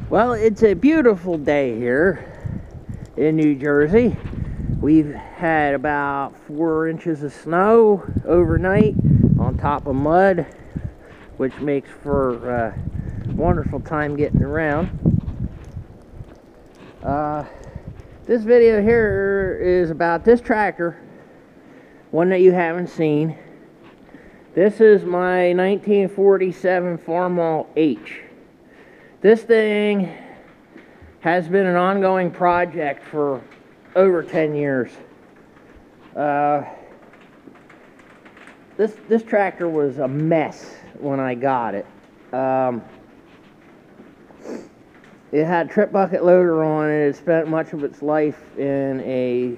Well, it's a beautiful day here in New Jersey. We've had about 4 inches of snow overnight on top of mud, which makes for a wonderful time getting around. This video here is about this tractor, one that you haven't seen. This is my 1947 Farmall H. This thing has been an ongoing project for over 10 years. This tractor was a mess when I got it. It had a trip bucket loader on it. It spent much of its life in a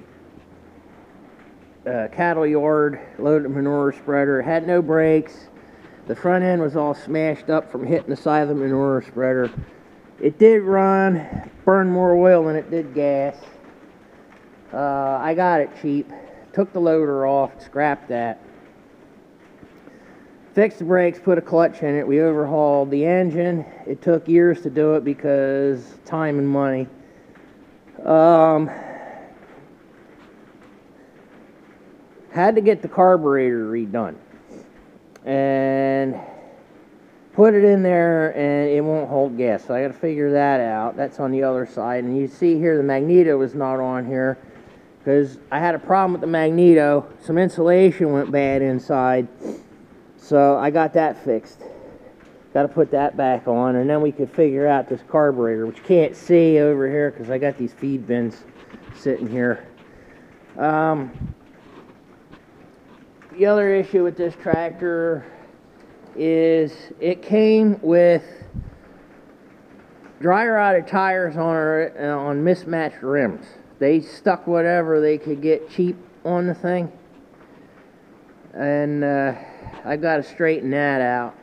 cattle yard, loaded manure spreader. It had no brakes. The front end was all smashed up from hitting the side of the manure spreader. It did burn more oil than it did gas. I got it cheap. Took the loader off, scrapped that. Fixed the brakes, put a clutch in it. We overhauled the engine. It took years to do it because time and money. Had to get the carburetor redone. And put it in there and it won't hold gas, so I got to figure that out. That's on the other side, and you see here the magneto is not on here because I had a problem with the magneto. Some insulation went bad inside, so I got that fixed. Got to put that back on, and then we could figure out this carburetor, which you can't see over here because I got these feed bins sitting here. The other issue with this tractor is it came with dry rotted tires on mismatched rims. They stuck whatever they could get cheap on the thing, and I got to straighten that out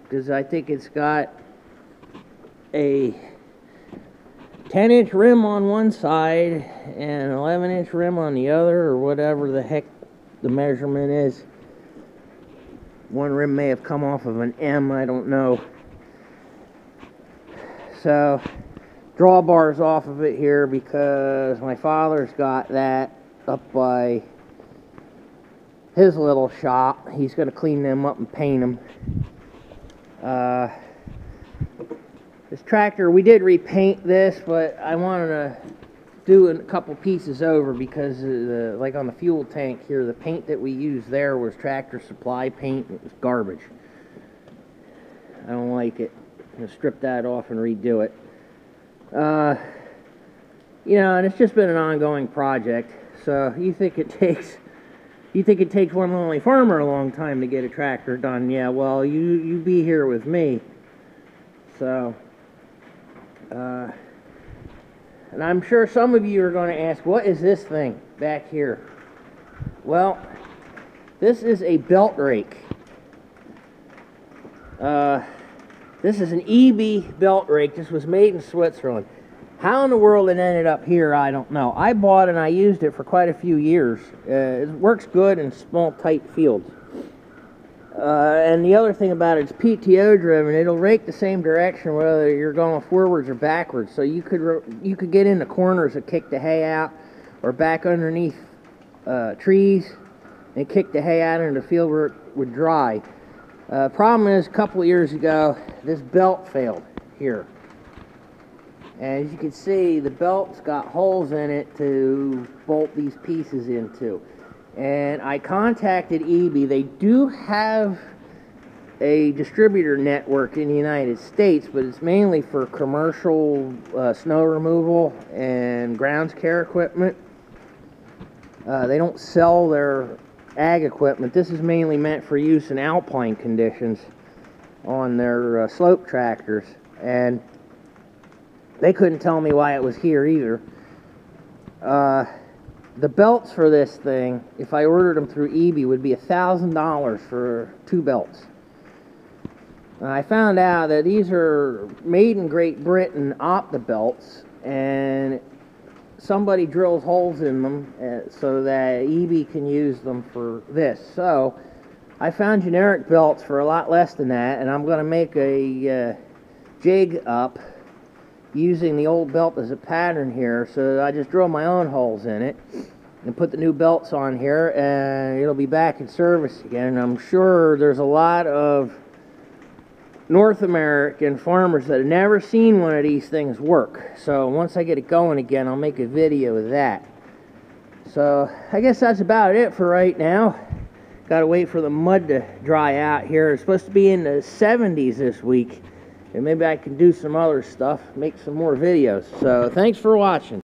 because I think it's got a 10-inch rim on one side and an 11-inch rim on the other, or whatever the heck the measurement is. One rim may have come off of an M, I don't know. So, drawbars off of it here because my father's got that up by his little shop. He's going to clean them up and paint them. This tractor, we did repaint this, but I wanted to do a couple pieces over because like on the fuel tank here, the paint that we used there was Tractor Supply paint. It was garbage. I don't like it. I'm going to strip that off and redo it. You know, and it's just been an ongoing project. So you think it takes one lonely farmer a long time to get a tractor done? Yeah, well, you be here with me. So and I'm sure some of you are going to ask, what is this thing back here? Well, this is a belt rake. This is an Aebi belt rake. This was made in Switzerland. How in the world it ended up here, I don't know. I bought it and I used it for quite a few years. It works good in small, tight fields. And the other thing about it, it's PTO driven. It'll rake the same direction whether you're going forwards or backwards. So you could get in the corners and kick the hay out, or back underneath trees and kick the hay out into the field where it would dry. Problem is, a couple of years ago, this belt failed here. And as you can see, the belt's got holes in it to bolt these pieces into. And I contacted Aebi. They do have a distributor network in the United States, but it's mainly for commercial snow removal and grounds care equipment. They don't sell their ag equipment. This is mainly meant for use in alpine conditions on their slope tractors. And they couldn't tell me why it was here either. The belts for this thing, if I ordered them through Aebi, would be $1,000 for 2 belts. And I found out that these are made in Great Britain, Opta belts, and somebody drills holes in them so that Aebi can use them for this. So I found generic belts for a lot less than that, and I'm going to make a jig up using the old belt as a pattern here, so I just drilled my own holes in it and put the new belts on here, and it'll be back in service again. And I'm sure there's a lot of North American farmers that have never seen one of these things work. So once I get it going again, I'll make a video of that. So I guess that's about it for right now. Gotta wait for the mud to dry out here. It's supposed to be in the 70s this week, and maybe I can do some other stuff, make some more videos. So thanks for watching.